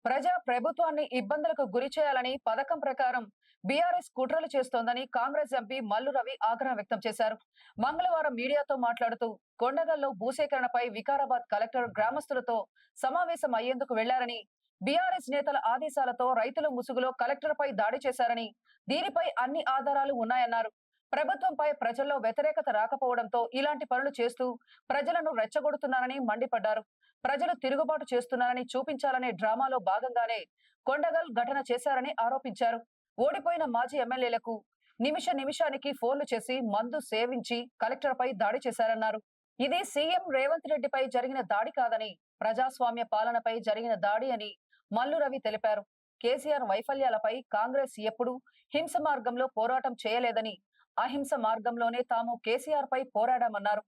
ప్రజా ప్రభుత్వాన్ని ఇబ్బందులకు గురి చేయాలని పథకం ప్రకారం బీఆర్ఎస్ కుట్రలు చేస్తోందని కాంగ్రెస్ ఎంపీ మల్లు రవి ఆగ్రహం వ్యక్తం చేశారు. మంగళవారం మీడియాతో మాట్లాడుతూ కొండగల్లో భూసేకరణపై వికారాబాద్ కలెక్టర్ గ్రామస్తులతో సమావేశం అయ్యేందుకు వెళ్లారని, బీఆర్ఎస్ నేతల ఆదేశాలతో రైతుల ముసుగులో కలెక్టర్ పై దాడి చేశారని, దీనిపై అన్ని ఆధారాలు ఉన్నాయన్నారు. ప్రభుత్వంపై ప్రజల్లో వ్యతిరేకత రాకపోవడంతో ఇలాంటి పనులు చేస్తూ ప్రజలను రెచ్చగొడుతున్నారని మండిపడ్డారు. ప్రజలు తిరుగుబాటు చేస్తున్నారని చూపించాలనే డ్రామాలో భాగంగానే కొండగల్ ఘటన చేశారని ఆరోపించారు. ఓడిపోయిన మాజీ ఎమ్మెల్యేలకు నిమిష నిమిషానికి ఫోన్లు చేసి మందు సేవించి కలెక్టర్పై దాడి చేశారన్నారు. ఇది సీఎం రేవంత్ రెడ్డిపై జరిగిన దాడి కాదని, ప్రజాస్వామ్య పాలనపై జరిగిన దాడి అని మల్లు రవి తెలిపారు. కేసీఆర్ వైఫల్యాలపై కాంగ్రెస్ ఎప్పుడూ హింస మార్గంలో పోరాటం చేయలేదని, అహింస మార్గంలోనే తాము కేసీఆర్ పై పోరాడామన్నారు.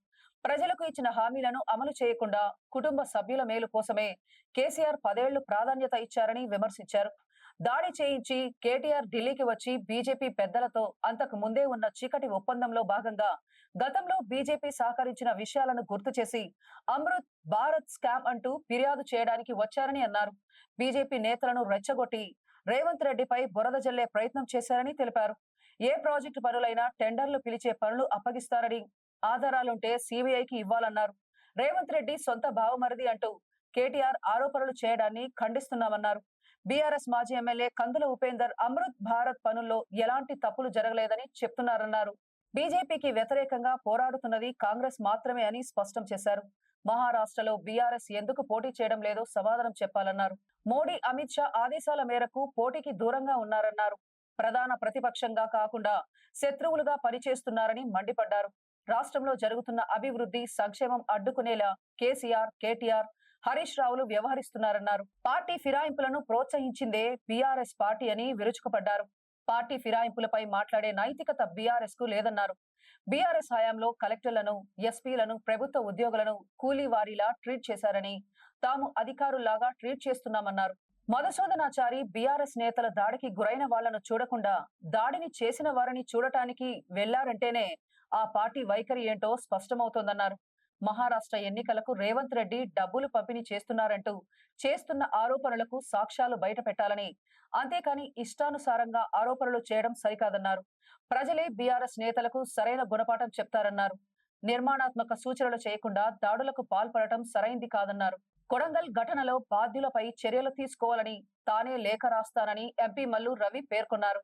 ప్రజలకు ఇచ్చిన హామీలను అమలు చేయకుండా కుటుంబ సభ్యుల మేలు కోసమే కేసీఆర్ 10 ఏళ్లు ప్రాధాన్యత ఇచ్చారని విమర్శించారు. దాడి చేయించి కేటీఆర్ ఢిల్లీకి వచ్చి బీజేపీ పెద్దలతో అంతకు ముందే ఉన్న చీకటి ఒప్పందంలో భాగంగా గతంలో బీజేపీ సహకరించిన విషయాలను గుర్తు చేసి అమృత్ భారత్ స్కామ్ అంటూ ఫిర్యాదు చేయడానికి వచ్చారని అన్నారు. బీజేపీ నేతలను రెచ్చగొట్టి రేవంత్ రెడ్డిపై బురద జల్లే ప్రయత్నం చేశారని తెలిపారు. ఏ ప్రాజెక్టు పనులైనా టెండర్లు పిలిచే పనులు అప్పగిస్తారని, ఆధారాలుంటే సీబీఐకి ఇవ్వాలన్నారు. రేవంత్ రెడ్డి సొంత భావమరిది అంటూ కేటీఆర్ ఆరోపణలు చేయడాన్ని ఖండిస్తున్నామన్నారు. బీఆర్ఎస్ మాజీ ఎమ్మెల్యే కందుల ఉపేందర్ అమృత్ భారత్ పనుల్లో ఎలాంటి తప్పులు జరగలేదని చెప్తున్నారన్నారు. బీజేపీకి వ్యతిరేకంగా పోరాడుతున్నది కాంగ్రెస్ మాత్రమే అని స్పష్టం చేశారు. మహారాష్ట్రలో బీఆర్ఎస్ ఎందుకు పోటీ చేయడం లేదో సమాధానం చెప్పాలన్నారు. మోడీ, అమిత్ షా ఆదేశాల మేరకు పోటీకి దూరంగా ఉన్నారన్నారు. ప్రధాన ప్రతిపక్షంగా కాకుండా శత్రువులుగా పనిచేస్తున్నారని మండిపడ్డారు. రాష్ట్రంలో జరుగుతున్న అభివృద్ధి, సంక్షేమం అడ్డుకునేలా కేసీఆర్, కేటీఆర్, హరీష్ రావులు వ్యవహరిస్తున్నారన్నారు. పార్టీ ఫిరాయింపులను ప్రోత్సహించిందే బీఆర్ఎస్ పార్టీ అని విరుచుకుపడ్డారు. పార్టీ ఫిరాయింపులపై మాట్లాడే నైతికత బీఆర్ఎస్ కు లేదన్నారు. బీఆర్ఎస్ హయాంలో కలెక్టర్లను, ఎస్పీలను, ప్రభుత్వ ఉద్యోగులను కూలీవారీలా ట్రీట్ చేశారని, తాము అధికారుల్లాగా ట్రీట్ చేస్తున్నామన్నారు. మధుసూదనాచారి బీఆర్ఎస్ నేతల దాడికి గురైన వాళ్లను చూడకుండా దాడిని చేసిన వారిని చూడటానికి వెళ్లారంటేనే ఆ పార్టీ వైఖరి ఏంటో స్పష్టమవుతోందన్నారు. మహారాష్ట్ర ఎన్నికలకు రేవంత్ రెడ్డి డబ్బులు పంపిణీ చేస్తున్నారంటూ చేస్తున్న ఆరోపణలకు సాక్ష్యాలు బయట పెట్టాలని, అంతేకాని ఇష్టానుసారంగా ఆరోపణలు చేయడం సరికాదన్నారు. ప్రజలే బీఆర్ఎస్ నేతలకు సరైన గుణపాఠం చెప్తారన్నారు. నిర్మాణాత్మక సూచనలు చేయకుండా దాడులకు పాల్పడటం సరైంది కాదన్నారు. కొడంగల్ ఘటనలో బాధ్యులపై చర్యలు తీసుకోవాలని తానే లేఖ రాస్తానని ఎంపీ మల్లు రవి పేర్కొన్నారు.